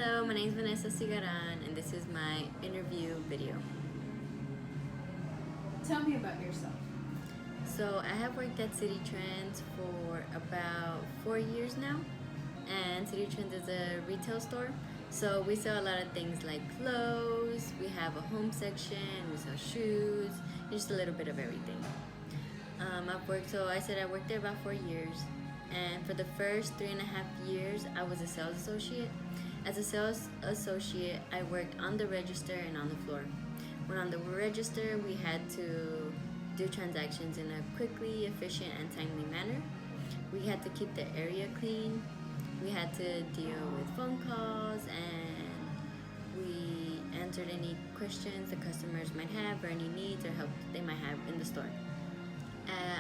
Hello, my name is Vanessa and this is my interview video. Tell me about yourself. So I have worked at City Trends for about 4 years now, and City Trends is a retail store. So we sell a lot of things like clothes, we have a home section, we sell shoes, just a little bit of everything. I worked there about 4 years, and for the first 3.5 years, I was a sales associate. As a sales associate, I worked on the register and on the floor. When on the register, we had to do transactions in a quickly, efficient, and timely manner. We had to keep the area clean. We had to deal with phone calls, and we answered any questions the customers might have or any needs or help they might have in the store.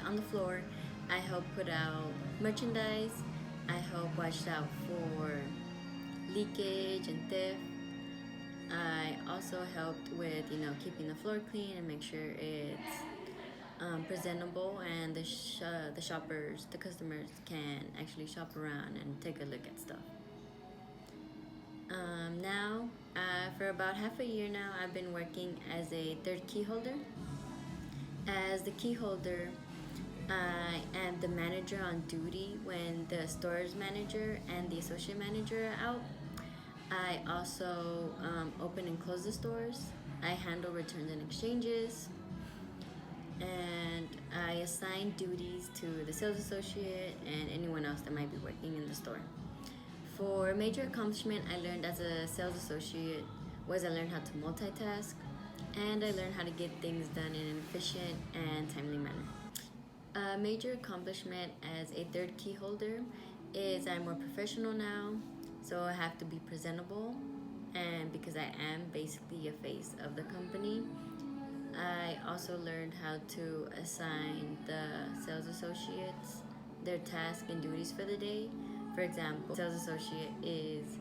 On the floor, I helped put out merchandise. I helped watch out for leakage and theft. I also helped with keeping the floor clean and make sure it's presentable, and the shoppers, the customers can actually shop around and take a look at stuff. Now, for about half a year now, I've been working as a third key holder. As the key holder, I am the manager on duty when the store's manager and the associate manager are out. I also open and close the stores. I handle returns and exchanges. And I assign duties to the sales associate and anyone else that might be working in the store. For a major accomplishment I learned as a sales associate was I learned how to multitask, and I learned how to get things done in an efficient and timely manner. A major accomplishment as a third key holder is I'm more professional now, so I have to be presentable, and because I am basically a face of the company, I also learned how to assign the sales associates their tasks and duties for the day. For example, sales associate is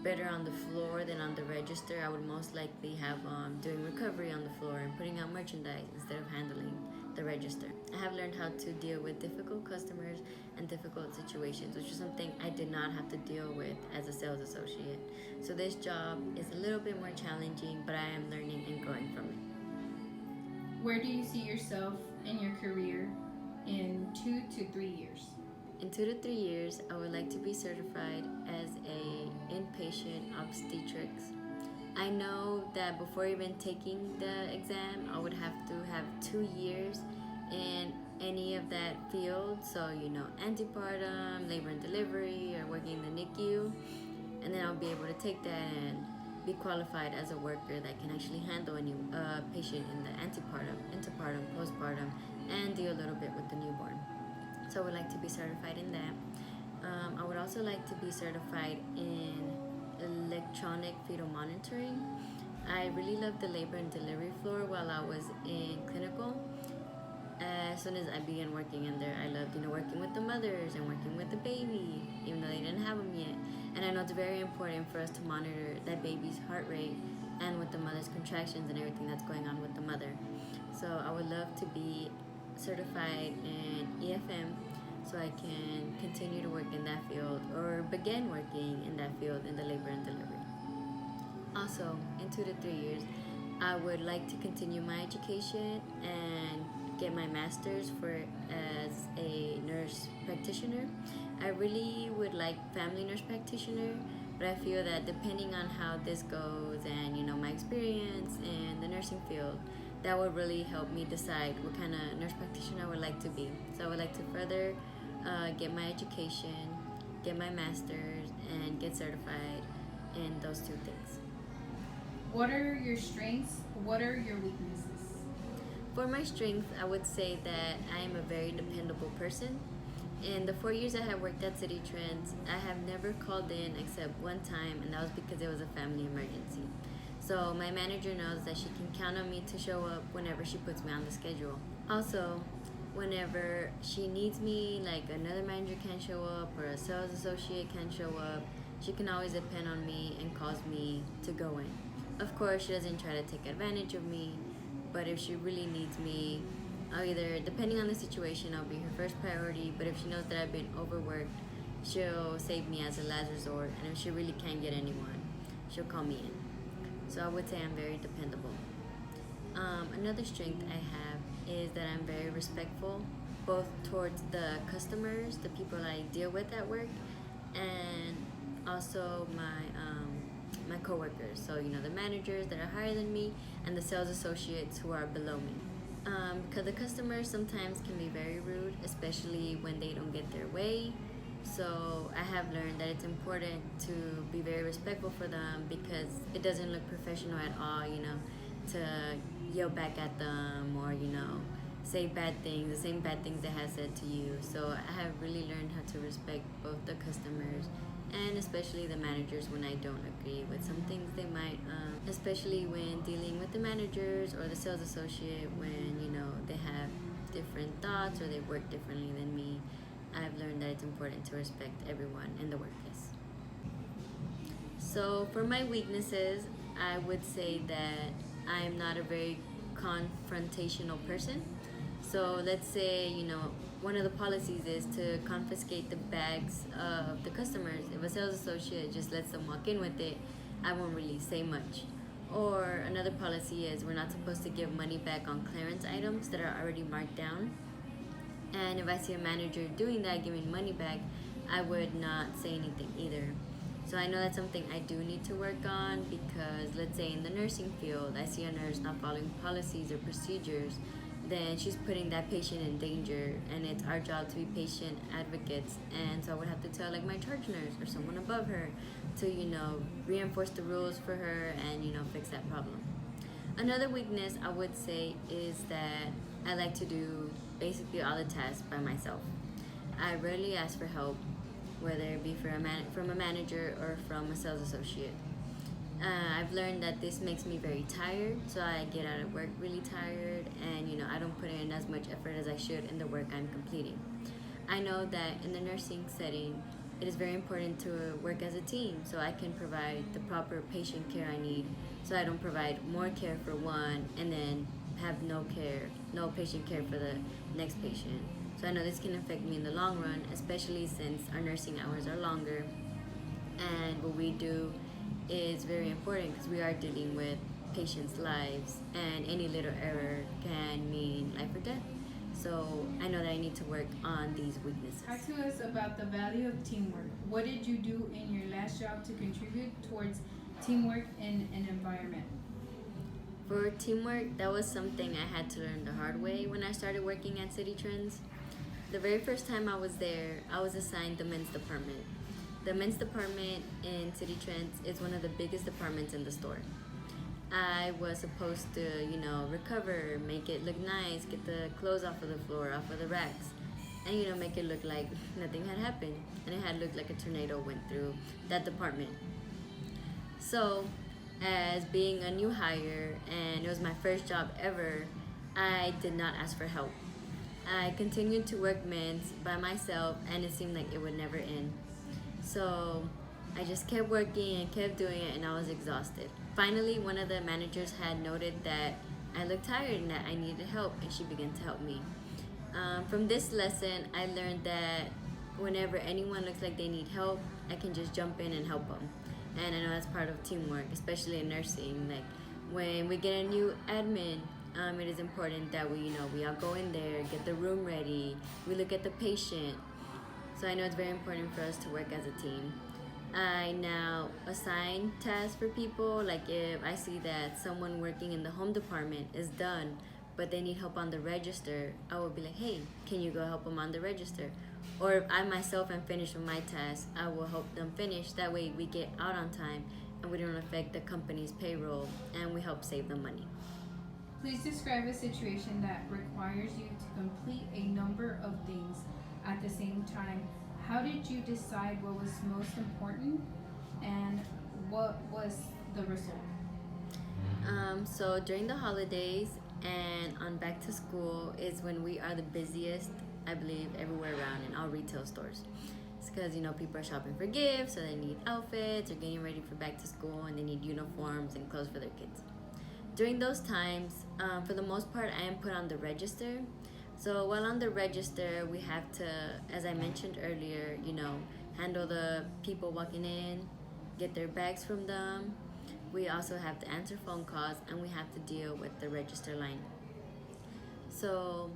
better on the floor than on the register. I would most likely have doing recovery on the floor and putting out merchandise instead of handling the register. I have learned how to deal with difficult customers and difficult situations, which is something I did not have to deal with as a sales associate. So this job is a little bit more challenging, but I am learning and growing from it. Where do you see yourself in your career in 2 to 3 years? In 2 to 3 years, I would like to be certified as a inpatient obstetrics. I know that before even taking the exam, I would have to have 2 years in any of that field. So, antepartum, labor and delivery, or working in the NICU. And then I'll be able to take that and be qualified as a worker that can actually handle any patient in the antepartum, postpartum, and deal a little bit with the newborn. So I would like to be certified in that. I would also like to be certified in electronic fetal monitoring. I really loved the labor and delivery floor while I was in clinical. As soon as I began working in there, I loved working with the mothers and working with the baby, even though they didn't have them yet. And I know it's very important for us to monitor that baby's heart rate and with the mother's contractions and everything that's going on with the mother. So I would love to be certified in EFM so I can continue to work in that field or begin working in that field in the labor and delivery. Also, in 2 to 3 years, I would like to continue my education and get my master's as a nurse practitioner. I really would like family nurse practitioner, but I feel that depending on how this goes and my experience in the nursing field, that would really help me decide what kind of nurse practitioner I would like to be. So I would like to further get my education, get my master's, and get certified in those 2 things. What are your strengths? What are your weaknesses? For my strength, I would say that I am a very dependable person. In the 4 years I have worked at City Trends, I have never called in except one time, and that was because it was a family emergency. So my manager knows that she can count on me to show up whenever she puts me on the schedule. Also, whenever she needs me, like another manager can't show up or a sales associate can't show up, she can always depend on me and calls me to go in. Of course, she doesn't try to take advantage of me, but if she really needs me, I'll either, depending on the situation, I'll be her first priority. But if she knows that I've been overworked, she'll save me as a last resort, and if she really can't get anyone, she'll call me in. So I would say I'm very dependable. Another strength I have is that I'm very respectful, both towards the customers, the people I deal with at work, and also my coworkers. So the managers that are higher than me, and the sales associates who are below me. Because the customers sometimes can be very rude, especially when they don't get their way. So I have learned that it's important to be very respectful for them, because it doesn't look professional at all, to yell back at them, or say bad things, the same bad things they have said to you. So I have really learned how to respect both the customers and especially the managers when I don't agree with some things they might, especially when dealing with the managers or the sales associate, when they have different thoughts or they work differently than me. I've learned that it's important to respect everyone in the workplace. So for my weaknesses, I would say that I'm not a very confrontational person. So let's say, one of the policies is to confiscate the bags of the customers. If a sales associate just lets them walk in with it, I won't really say much. Or another policy is we're not supposed to give money back on clearance items that are already marked down. And if I see a manager doing that, giving money back, I would not say anything either. So I know that's something I do need to work on, because let's say in the nursing field, I see a nurse not following policies or procedures, then she's putting that patient in danger, and it's our job to be patient advocates. And so I would have to tell my charge nurse or someone above her to reinforce the rules for her and fix that problem. Another weakness I would say is that I like to do basically all the tasks by myself. I rarely ask for help, whether it be from a manager or from a sales associate. I've learned that this makes me very tired, so I get out of work really tired, and I don't put in as much effort as I should in the work I'm completing. I know that in the nursing setting, it is very important to work as a team, so I can provide the proper patient care I need, so I don't provide more care for one and then have no patient care for the next patient. So I know this can affect me in the long run, especially since our nursing hours are longer, and what we do is very important, because we are dealing with patients' lives, and any little error can mean life or death. So I know that I need to work on these weaknesses. Talk to us about the value of teamwork. What did you do in your last job to contribute towards teamwork in an environment? For teamwork, that was something I had to learn the hard way when I started working at City Trends. The very first time I was there, I was assigned the men's department. The men's department in City Trends is one of the biggest departments in the store. I was supposed to, recover, make it look nice, get the clothes off of the floor, off of the racks, and, make it look like nothing had happened. And it had looked like a tornado went through that department. So, as being a new hire, and it was my first job ever, I did not ask for help. I continued to work men's by myself, and it seemed like it would never end. So I just kept working and kept doing it, and I was exhausted. Finally, one of the managers had noted that I looked tired and that I needed help, and she began to help me. From this lesson, I learned that whenever anyone looks like they need help, I can just jump in and help them. And I know that's part of teamwork, especially in nursing. Like when we get a new admin, it is important that we all go in there, get the room ready, we look at the patient. So I know it's very important for us to work as a team. I now assign tasks for people. Like if I see that someone working in the home department is done, but they need help on the register, I will be like, hey, can you go help them on the register? Or if I myself am finished with my task, I will help them finish. That way we get out on time and we don't affect the company's payroll, and we help save them money. Please describe a situation that requires you to complete a number of things at the same time. How did you decide what was most important, and what was the result? So during the holidays and on back to school is when we are the busiest, I believe, everywhere around in all retail stores. It's because people are shopping for gifts, so they need outfits, or getting ready for back to school, and they need uniforms and clothes for their kids. During those times, for the most part, I am put on the register. So while on the register, we have to, as I mentioned earlier, handle the people walking in, get their bags from them. We also have to answer phone calls, and we have to deal with the register line. So,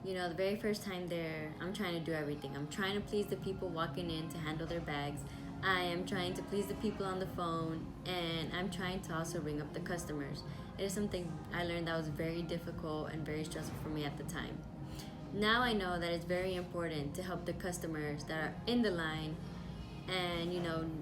the very first time there, I'm trying to do everything. I'm trying to please the people walking in to handle their bags. I am trying to please the people on the phone, and I'm trying to also ring up the customers. It is something I learned that was very difficult and very stressful for me at the time. Now I know that it's very important to help the customers that are in the line, and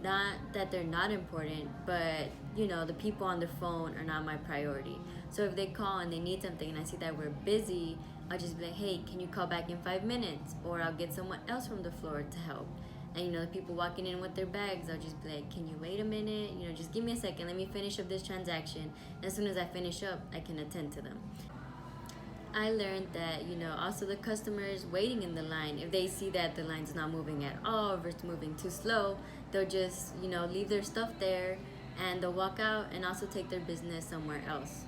not that they're not important, but the people on the phone are not my priority. So if they call and they need something and I see that we're busy, I'll just be like, hey, can you call back in 5 minutes, or I'll get someone else from the floor to help. And the people walking in with their bags, I'll just be like, can you wait a minute, just give me a second, let me finish up this transaction. And as soon as I finish up, I can attend to them. I learned that, also the customers waiting in the line, if they see that the line's not moving at all, or if it's moving too slow, they'll just, leave their stuff there and they'll walk out and also take their business somewhere else.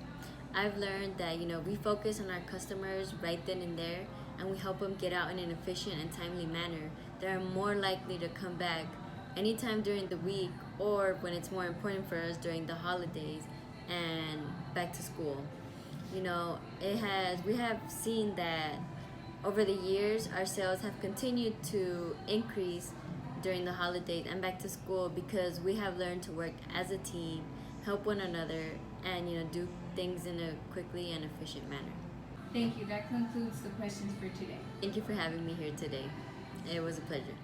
I've learned that, we focus on our customers right then and there, and we help them get out in an efficient and timely manner. They're more likely to come back anytime during the week, or when it's more important for us during the holidays and back to school. We have seen that over the years our sales have continued to increase during the holidays and back to school, because we have learned to work as a team, help one another, and do things in a quickly and efficient manner. Thank you. That concludes the questions for today. Thank you for having me here today. It was a pleasure.